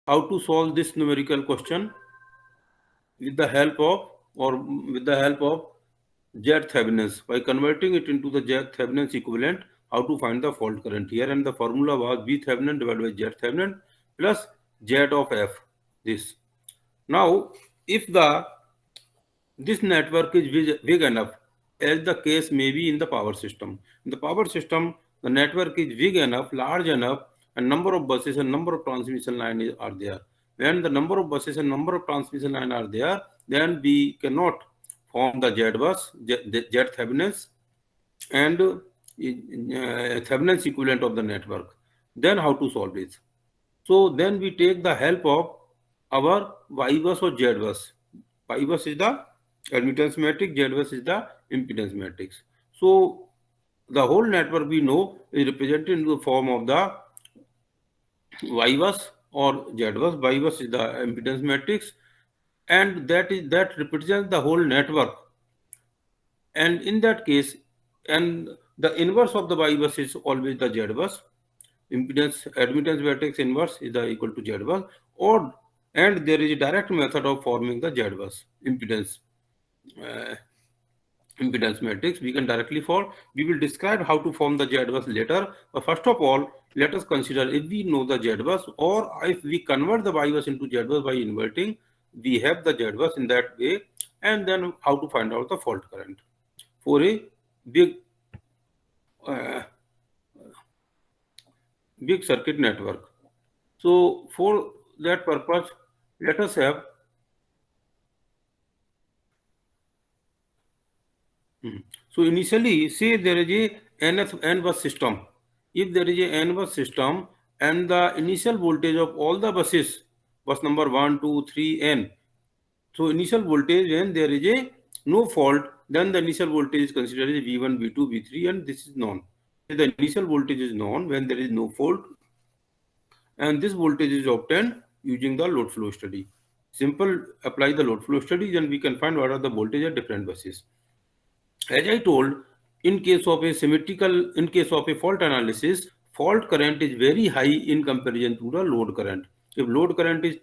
how to solve this numerical question with the help of Z Thevenin's. By converting it into the Z Thevenin's equivalent, how to find the fault current here, and the formula was V Thevenin divided by Z Thevenin plus Z of F. This. Now, if this network is big enough, as the case may be in the power system. In the power system, the network is big enough, large enough, and number of buses and number of transmission lines are there. When the number of buses and number of transmission lines are there, then we cannot form the Z bus, Z Thevenin's, and Thevenin's equivalent of the network. Then how to solve this? So then we take the help of our Y bus or Z bus. Y bus is the admittance matrix, Z bus is the impedance matrix. So the whole network we know is represented in the form of the Y bus or Z bus. Y bus is the impedance matrix, and that represents the whole network. And in that case, and the inverse of the Y bus is always the Z bus. Impedance admittance matrix inverse is equal to Z bus, or and there is a direct method of forming the Z bus impedance matrix. We can directly form. We will describe how to form the Z bus later. But first of all, let us consider if we know the Z bus, or if we convert the Y bus into Z bus by inverting, we have the Z bus in that way, and then how to find out the fault current for a big big circuit network. So for that purpose, let us have so initially say there is a n bus system. If there is a n bus system and the initial voltage of all the buses, bus number 1, 2, 3, n. So initial voltage when there is a no fault, then the initial voltage is considered as V1, V2, V3, and this is known. The initial voltage is known when there is no fault, and this voltage is obtained using the load flow study. Simple, apply the load flow study, then we can find what are the voltage at different buses. As I told, in case of a fault analysis, fault current is very high in comparison to the load current. If load current is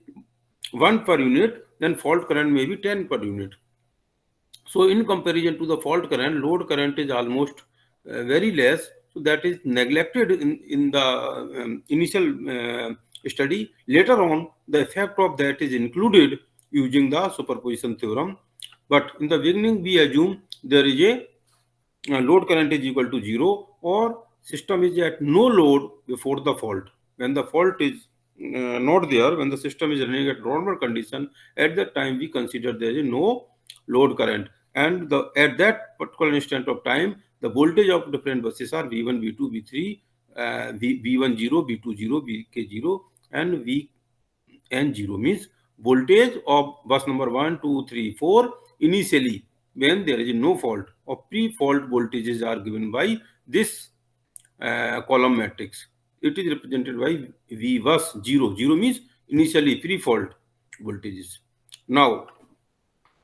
1 per unit, then fault current may be 10 per unit. So in comparison to the fault current, load current is almost very less. So that is neglected in the initial study. Later on, the effect of that is included using the superposition theorem. But in the beginning, we assume there is a load current is equal to 0, or system is at no load before the fault. When the fault is not there, when the system is running at normal condition, at that time we consider there is no load current, and at that particular instant of time, the voltage of different buses are V1, V2, V3, V10, V20, VK0, and Vn0. Means voltage of bus number 1, 2, 3, 4 initially when there is no fault, or pre-fault voltages are given by this column matrix. It is represented by V bus 0. 0 means initially pre-fault voltages. Now,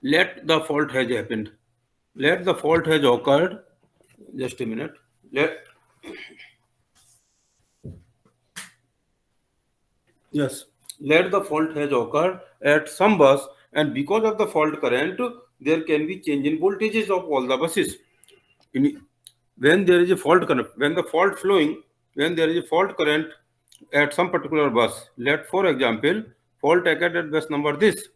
let the fault has happened. Let the fault has occurred. Just a minute. Let the fault has occurred at some bus, and because of the fault current, there can be change in voltages of all the buses. When there is a fault current, when the fault flowing, when there is a fault current at some particular bus, let for example fault occurred at bus number this,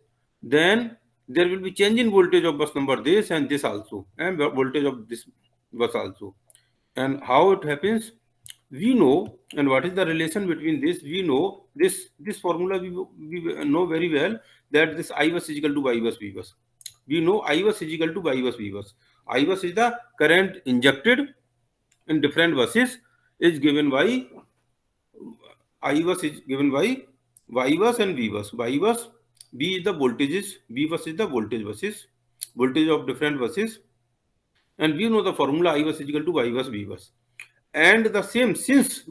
then there will be change in voltage of bus number this and this also, and voltage of this bus also. And how it happens, we know, and what is the relation between this? We know this formula we know very well, that this I bus is equal to Y bus V bus. We know I bus is equal to Y bus V bus. I bus is the current injected in different buses is given by I bus is given by Y bus and V bus. Y bus, B is the voltages, V bus is the voltage buses, voltage of different buses, and we know the formula I bus is equal to Y bus V bus. And the same, since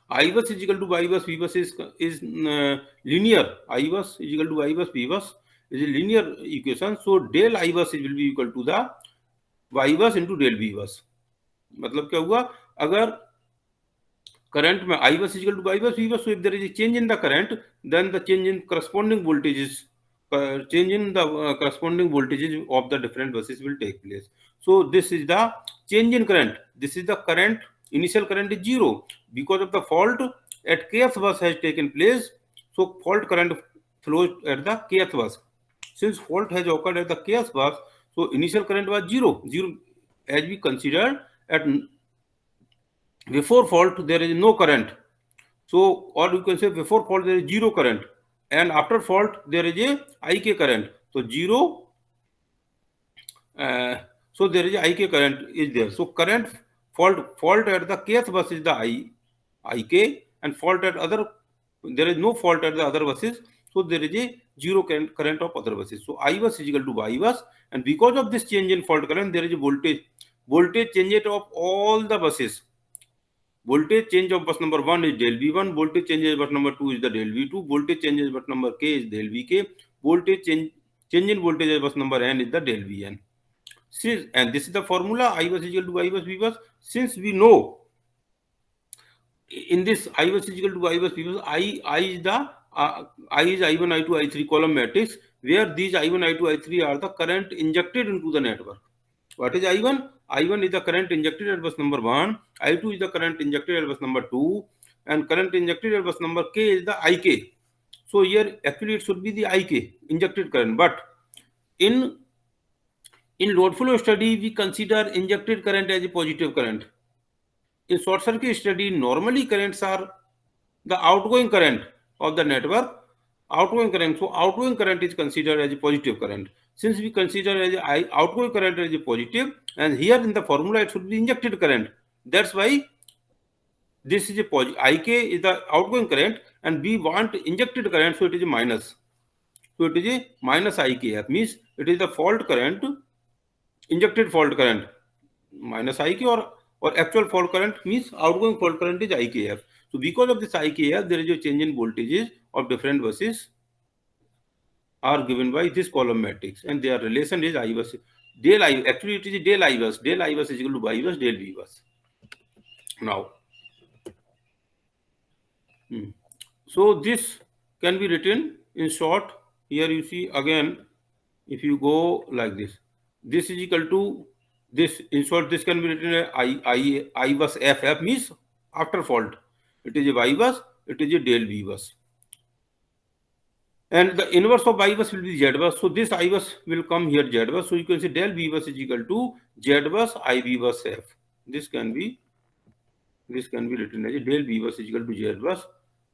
I bus is equal to Y bus V bus is linear, I bus is equal to Y bus V bus is a linear equation. So del I bus will be equal to the Y bus into del V bus. मतलब क्या हुआ, अगर current में I bus is equal to I bus V bus. So if there is a change in the current, then the change in corresponding voltages, change in the corresponding voltages of the different buses will take place. So this is the change in current. This is the current. Initial current is 0 because of the fault at kth bus has taken place. So fault current flows at the kth bus. Since fault has occurred at the kth bus, so initial current was 0. As we considered at before fault there is no current. So, or you can say before fault there is 0 current, and after fault there is a IK current. So 0. So there is a IK current is there. So current fault at the kth bus is the IK, and fault at other, there is no fault at the other buses. So there is a 0 current of other buses. So I bus is equal to Y bus, and because of this change in fault current, there is a voltage change of all the buses. Voltage change of bus number 1 is del V1, voltage change of bus number 2 is the del V2, voltage change of bus number K is del Vk, voltage change in voltage of bus number N is the del Vn. And this is the formula I bus is equal to I bus V bus. Since we know in this I bus is equal to I bus V bus, I is the I is I1, I2, I3 column matrix, where these I1, I2, I3 are the current injected into the network. What is I1? I1 is the current injected at bus number 1, I2 is the current injected at bus number 2, and current injected at bus number K is the IK. So here actually it should be the IK, injected current, but in load flow study we consider injected current as a positive current. In short circuit study, normally currents are the outgoing current of the network, outgoing current. So outgoing current is considered as a positive current. Since we consider as a outgoing current as a positive, and here in the formula it should be injected current. That's why this is a positive. IK is the outgoing current, and we want injected current, so it is a minus. So it is a minus IKF, means it is the fault current, injected fault current, minus IK, or actual fault current means outgoing fault current is IKF. So because of this IKF, there is a change in voltages of different buses are given by this column matrix, and their relation is I bus del I. Actually, it is del I bus. Del I bus is equal to I bus del V bus. Now, so this can be written in short. Here you see again, if you go like this, this is equal to this. In short, this can be written as I bus F. F means after fault. It is a Y bus. It is a del V bus. And the inverse of Y bus will be Z bus. So this I bus will come here Z bus. So you can say del V bus is equal to Z bus I V bus F. This can be written as a del V bus is equal to Z bus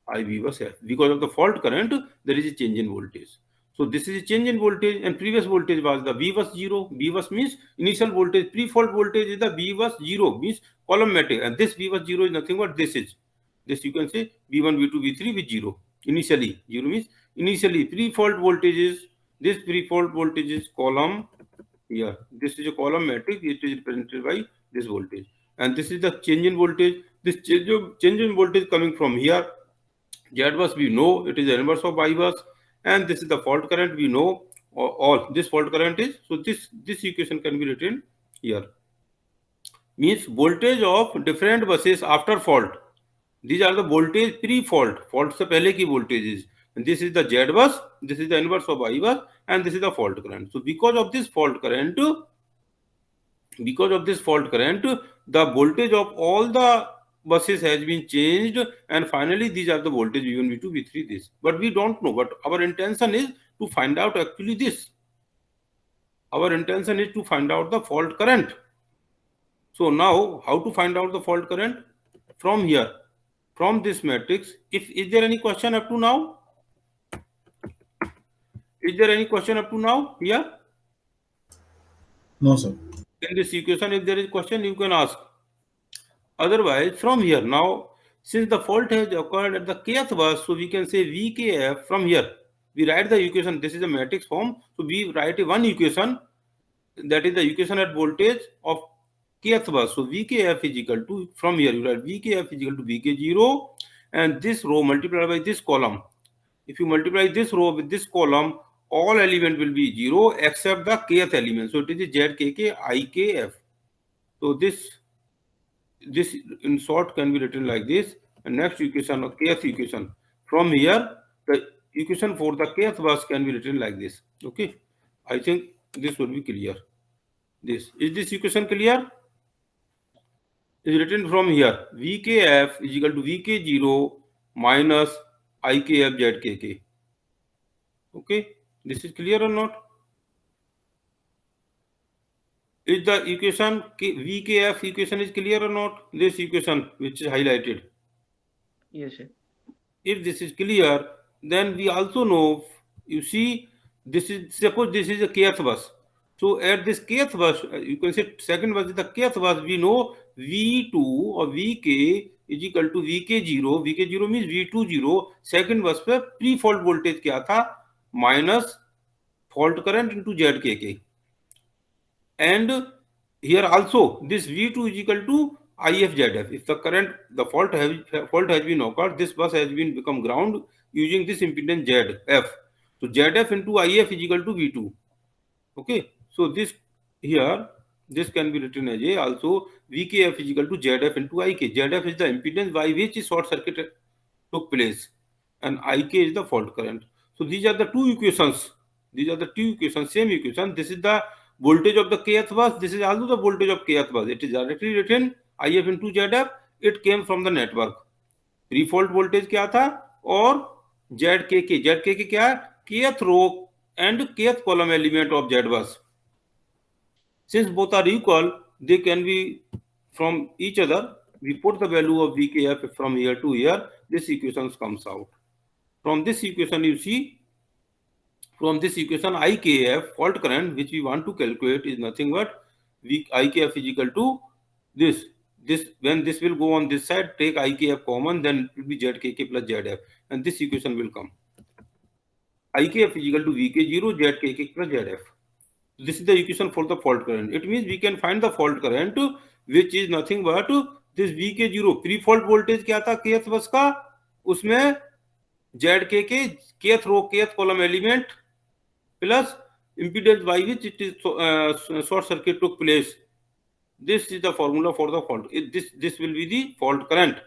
I V bus F. Because of the fault current, there is a change in voltage. So this is a change in voltage, and previous voltage was the V bus 0. V bus means initial voltage, pre-fault voltage is the V bus 0, means column matrix, and this V bus 0 is nothing but this is. This you can say V1, V2, V3 with 0. Initially, 0 means initially pre-fault voltage is, this pre-fault voltage is column here. This is a column matrix. It is represented by this voltage, and this is the change in voltage. This change in voltage coming from here. Z bus we know it is the inverse of Y bus, and this is the fault current we know all this fault current is. So this equation can be written here, means voltage of different buses after fault. These are the voltage pre-fault, fault से पहले की voltages. And this is the Z bus, this is the inverse of Y bus, and this is the fault current. So because of this fault current, the voltage of all the buses has been changed, and finally these are the voltage V1, V2, V3, this. But we don't know. But our intention is to find out actually this. Our intention is to find out the fault current. So now, how to find out the fault current? From here, from this matrix. Is there any question up to now? Is there any question up to now here? No, sir. In this equation, if there is question, you can ask. Otherwise, from here now, since the fault has occurred at the kth bus, so we can say VKF from here. We write the equation. This is a matrix form. So we write one equation, that is the equation at voltage of kth bus. So VKF is equal to, from here you write VKF is equal to VK0, and this row multiplied by this column. If you multiply this row with this column, all element will be 0 except the kth element. So it is ZKK IKF. So this in short can be written like this. And next equation, kth equation. From here, the equation for the kth bus can be written like this. Okay, I think this will be clear. This is this equation clear? Is written from here. Vkf is equal to Vk0 minus Ikf Zkk. Okay, this is clear or not? Is the equation Vkf equation is clear or not? This equation which is highlighted. Yes, sir. If this is clear, then we also know, you see, this is, suppose this is a kth bus. So at this kth bus, you can say second bus is the kth bus, we know V2 or Vk is equal to Vk0. Vk0 means V20. Second bus पे pre fault voltage क्या था? Minus fault current into Zkk. And here also this V2 is equal to IFZF. If the current, the fault has been occurred, this bus has been become ground using this impedance ZF. So ZF into IF is equal to V2. Okay. So this here, this can be written as a also VKF is equal to ZF into IK. ZF is the impedance by which short circuit took place, and IK is the fault current. So these are the two equations. These are the two equations, same equation. This is the voltage of the kth bus. This is also the voltage of kth bus. It is directly written IF into ZF. It came from the network. Pre fault voltage क्या था और ZKK. ZKK क्या है? Kth row and kth column element of Z bus. Since both are equal, they can be from each other. We put the value of VKF from here to here. This equation comes out. From this equation, you see, from this equation, IKF, fault current, which we want to calculate, is nothing but IKF is equal to this. When this will go on this side, take IKF common, then it will be ZKK plus ZF, and this equation will come. IKF is equal to VK0 ZKK plus ZF. This is the equation for the fault current. It means we can find the fault current, which is nothing but this VK0. Pre fault voltage क्या था kth bus का? उसमें ZKK kth row kth column element plus impedance by which it is short circuit took place. This is the formula for the fault. This will be the fault current.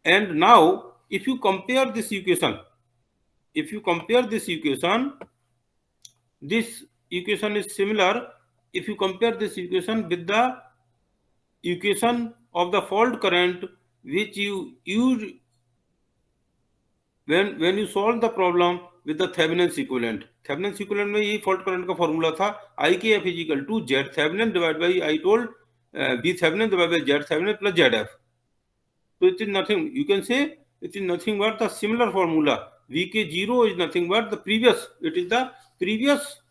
And now, if you compare this equation, this equation is similar. If you compare this equation with the equation of the fault current which you use when you solve the problem with the Thevenin's equivalent. Thevenin's equivalent में ये fault current का formula था IKF is equal to Z Thevenin divided by, I told, V Thevenin divided by Z Thevenin plus ZF. So it is nothing, you can say it is nothing but the similar formula. VK0 is nothing but the previous, it is the previous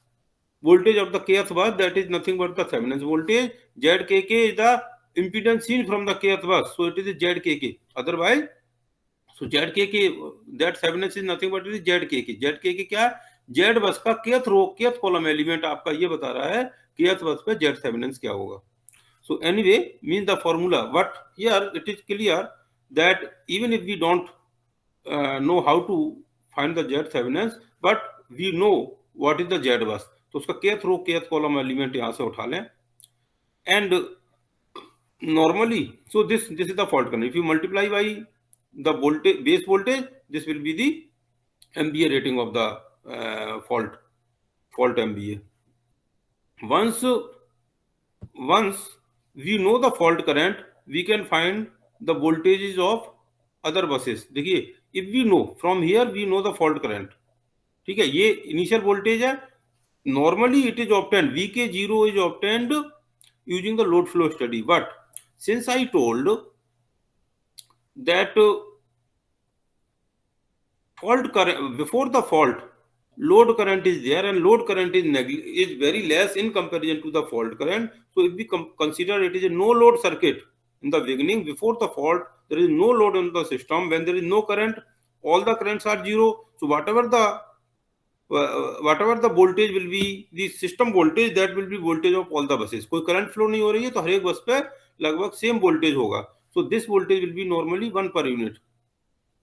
voltage of the kth bus, that is nothing but the Thevenin's voltage. ZKK is the impedance seen from the kth bus, so it is ZKK. Otherwise, so ZKK, that Thevenin's is nothing but it is ZKK. ZKK क्या? Z बस का kth row kth column element आपका ये बता रहा है kth बस पे Z Thevenin's क्या होगा. So anyway, means the formula. But here it is clear that even if we don't know how to find the Z Thevenin's, but we know what is the Z bus. तो उसका kth row kth column element यहाँ से उठा लें. And normally, so this is the fault current. If you multiply by the voltage, base voltage, this will be the MVA rating of the fault MVA. Once we know the fault current, we can find the voltages of other buses. देखिए, if we know from here, we know the fault current. ठीक है, ये initial voltage है. Normally it is obtained, VK0 is obtained using the load flow study. But since I told that fault current, before the fault, load current is there, and load current is very less in comparison to the fault current. So if we consider it is a no load circuit in the beginning, before the fault, there is no load in the system. When there is no current, all the currents are zero. So whatever the voltage will be the system voltage, that will be voltage of all the buses. कोई current flow नहीं हो रही है तो हर एक बस पे लगभग same voltage होगा. So this voltage will be normally 1 per unit.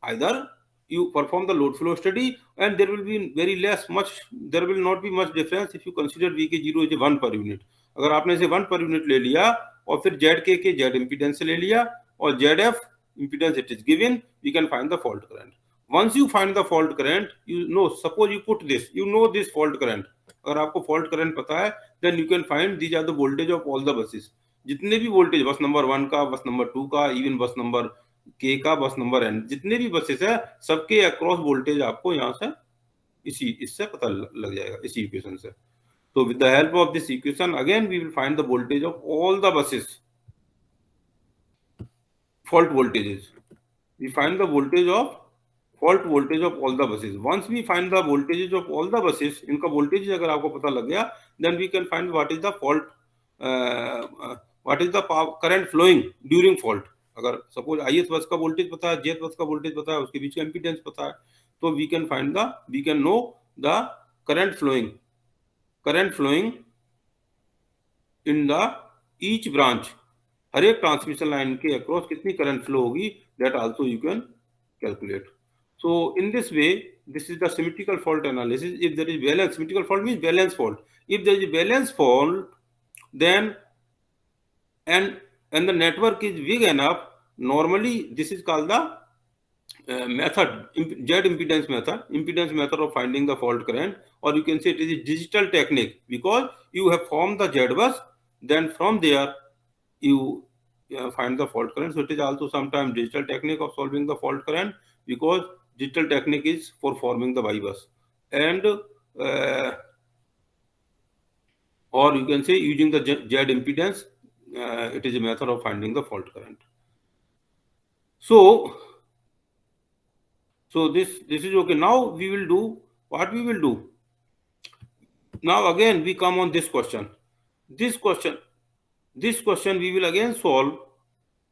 Either you perform the load flow study and there will be there will not be much difference if you consider VK0 is 1 per unit. अगर आपने इसे 1 per unit ले लिया और फिर ZK के Z impedance ले लिया और ZF impedance it is given, we can find the fault current. Once you find the fault current, you know, suppose you put this, you know this fault current, अगर आपको fault current पता है, then you can find these are the voltage of all the buses. जितने भी voltage बस number 1 का, बस number 2 का, even बस नंबर K का, बस नंबर N, जितने भी बसेस है सबके अक्रॉस वोल्टेज आपको यहाँ से इससे पता लग जाएगा, इसी इक्वेशन से. So with the help of this equation, again we will find the voltage of all the buses, fault voltages. We find the voltage of fault voltage of all the buses. Once we find the voltages of all the buses, इनका voltage अगर आपको पता लग गया, then we can find what is the fault, what is the current flowing during fault. अगर suppose ith बस का voltage पता है, jth बस का voltage पता है, उसके बीच का impedance पता है, तो we can know the current flowing in the each branch. हर एक ट्रांसमिशन लाइन के अक्रॉस कितनी करंट फ्लो होगी, that also you can calculate. So in this way, this is the symmetrical fault analysis. If there is balance, symmetrical fault means balance fault. If there is a balance fault, then and the network is big enough, normally this is called the method, Z impedance method of finding the fault current, or you can say it is a digital technique, because you have formed the Z bus, then from there you find the fault current. So it is also sometimes digital technique of solving the fault current, because digital technique is for forming the Y bus, and or you can say using the Z impedance, it is a method of finding the fault current. So this is okay. Now we will do what we will do. Now again we come on this question. This question we will again solve.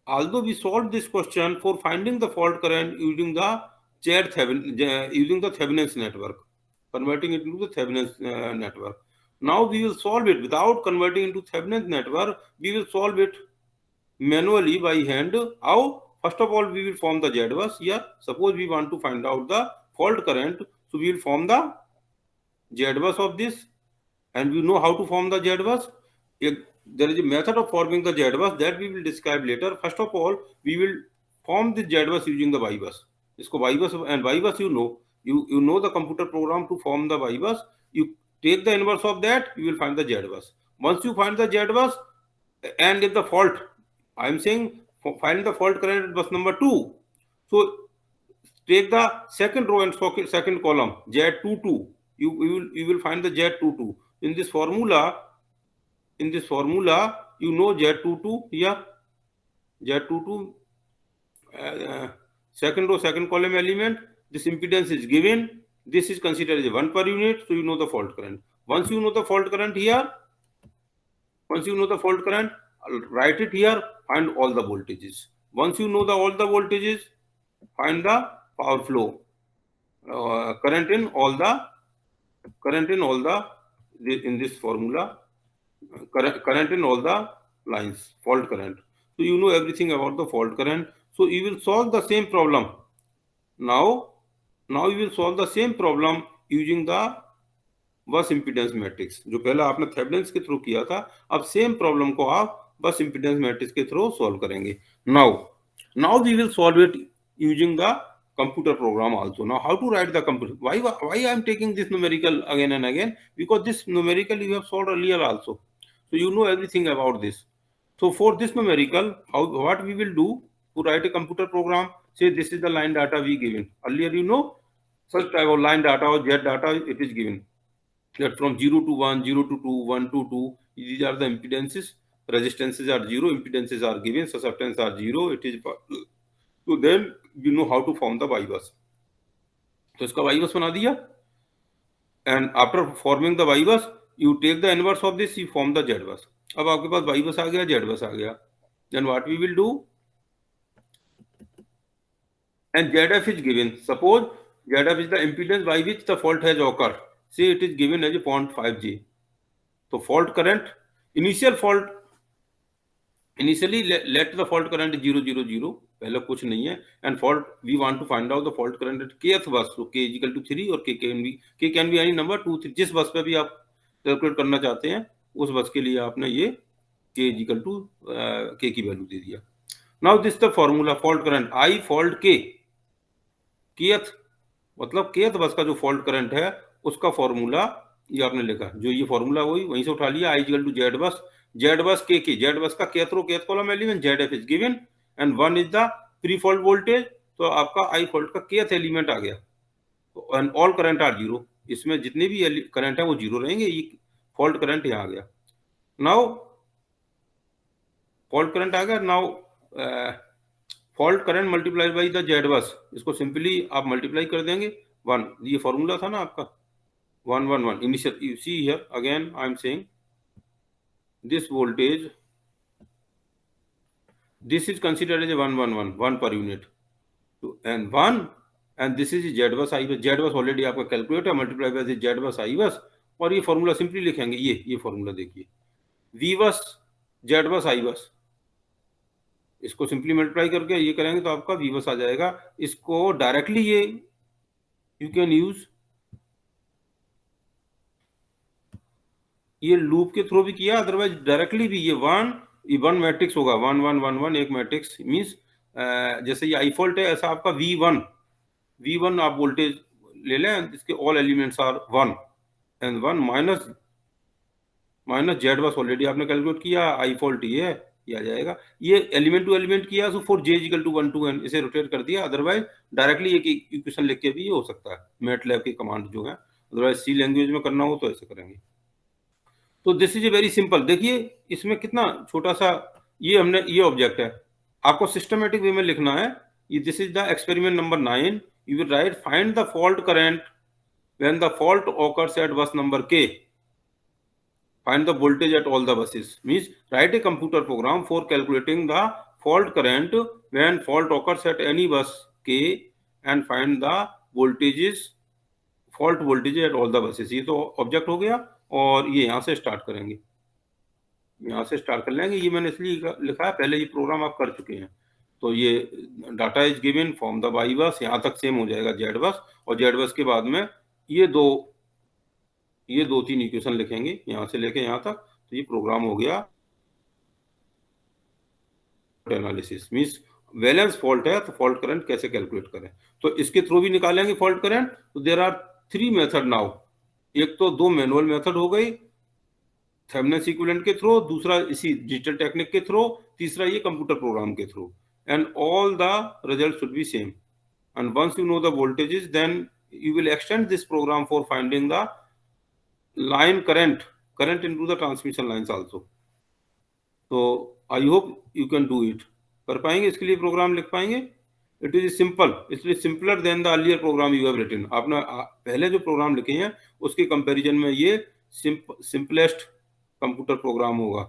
Although we solved this question for finding the fault current using the Thevenin's network, converting it into the Thevenin's network. Now we will solve it without converting into Thevenin's network. We will solve it manually by hand. How? First of all, we will form the Z bus here. Suppose we want to find out the fault current, so we will form the Z bus of this, and we know how to form the Z bus. There is a method of forming the Z bus that we will describe later. First of all, we will form the Z bus using the Y bus. इसको Y bus, and Y bus you know the computer program to form the Y bus. You take the inverse of that, you will find the Z bus. Once you find the Z bus, and if the fault, I am saying find the fault current at bus number 2. So take the second row and second column, Z22. You will find the Z22. In this formula, you know Z22 here. Z22, second row, second column element. This impedance is given. This is considered as 1 per unit, so you know the fault current. Once you know the fault current here, write it here, find all the voltages. Once you know all the voltages, find the power flow, current in all the in this formula, current in all the lines, fault current. So you know everything about the fault current. So you will solve the same problem. Now you will solve the same problem using the बस impedance matrix, जो पहला आपने Thevenin's के through किया था, अब same problem को आप बस इम्पीडेंस मैट्रिक्स के थ्रू सॉल्व करेंगे. Now we will solve it using the computer program also. Now how to write the computer, why I am taking this numerical again and again, because this numerical you have solved earlier also, so you know everything about this. So for this numerical, what we will do to write a computer program, say this is the line data we given earlier, you know such type of line data or Z data, it is given that from 0 to 1, 0 to 2, 1 to 2, these are the impedances, resistances are 0, impedances are given, susceptance are 0, it is. So then you know how to form the Y bus. तो इसका Y bus बना दिया, and after forming the Y bus, you take the inverse of this, you form the Z bus. अब आपके पास Y bus आ गया, Z bus आ गया. Then what we will do, and ZF is given. Suppose ZF is the impedance by which the fault has occurred. Say it is given as a 0.5J. So fault current, initially let the fault current 0, 0, 0. पहले कुछ नहीं है, and fault we want to find out the fault current at kth bus. So k is equal to 3 और k can be any number 2, 3. जिस बस पे भी आप कैलकुलेट करना चाहते हैं, उस बस के लिए आपने ये k is equal to k की वैल्यू दे दिया. Now this the formula fault current I fault के kth मतलब kth बस का जो फॉल्ट करंट है उसका फॉर्मूला ये आपने लिखा, जो ये फॉर्मूला वहीं से उठा लिया, I इक्वल टू जेड बस के जेड बस का kth row kth column element Z F is given and 1 is the pre fault voltage, तो आपका आई फॉल्ट का kth एलिमेंट आ गया, तो and all current are zero, इसमें जितने भी करंट है वो जीरो रहेंगे, ये फॉल्ट करंट यहाँ आ गया। नाउ फॉल्ट करंट आ गया, now fault current multiply by the Z बस, इसको सिंपली आप मल्टीप्लाई कर देंगे 1, ये फॉर्मूला था ना आपका 1 initial, you see here again I am saying this voltage, this is considered as a 1 per unit, तो and 1 and this is z bus I bus, z bus already आपका calculate है, multiply by the z bus I bus, और ये formula simply लिखेंगे, ये formula देखिए v bus z bus I bus, इसको simply multiply करके ये करेंगे तो आपका v bus आ जाएगा। इसको डायरेक्टली ये यू कैन यूज, ये लूप के थ्रू भी किया, अदरवाइज डायरेक्टली भी ये वन मैट्रिक्स होगा, 1 1 1 1 एक मैट्रिक्स मींस जैसे ये आई फॉल्ट है ऐसा आपका V1 आप वोल्टेज ले लें, इसके all elements are 1 and 1 minus Z bus already आपने कैलकुलेट किया, आई फॉल्ट ये आ जाएगा, ये एलिमेंट टू एलिमेंट किया, so for j equal to 1 to n इसे रोटेट कर दिया, अदरवाइज डायरेक्टली एक इक्वेशन लिख के भी ये हो सकता है, मैटलैब की कमांड जो है, अदरवाइज सी लैंग्वेज में करना हो तो ऐसे करेंगे। तो this is a very simple, देखिए इसमें कितना छोटा सा ये हमने ये ऑब्जेक्ट है, आपको सिस्टमेटिक वे में लिखना है, ये this is the experiment number 9, you will write find the fault current when the fault occurs at bus number k, find the voltage at all the buses, means write a computer program for calculating the fault current when fault occurs at any bus k and find the voltages fault voltage at all the buses। ये तो object हो गया, और ये यहाँ से start करेंगे, यहाँ से स्टार्ट कर लेंगे, ये मैंने इसलिए लिखा है, पहले ये प्रोग्राम आप कर चुके हैं, तो ये data is given from the Y bus, यहाँ तक सेम हो जाएगा जेड बस, और जेड बस के बाद में ये दो तीन इक्वेशन लिखेंगे यहाँ से लेके यहाँ तक, तो ये प्रोग्राम हो गया एनालिसिस, मींस वैलेंस फॉल्ट है तो फॉल्ट करंट कैसे कैलकुलेट करें, तो इसके थ्रू भी निकालेंगे फॉल्ट करंट। तो देयर आर 3 मेथड नाउ, एक तो 2 मैनुअल मेथड हो गई थेवेनिन इक्विवेलेंट के थ्रू, दूसरा इसी डिजिटल टेक्निक के थ्रू, तीसरा ये कंप्यूटर प्रोग्राम के थ्रू, and all the result should be same, and once you know the voltages then you will extend this program for finding the line current into the transmission lines also, so I hope you can do it, कर पाएंगे, इसके लिए program लिख पाएंगे, it is simple, it is simpler than the earlier program you have written, आपने पहले जो programme लिखे हैं उसके कंपैरिजन में ये सिंपलेस्ट कंप्यूटर प्रोग्राम होगा।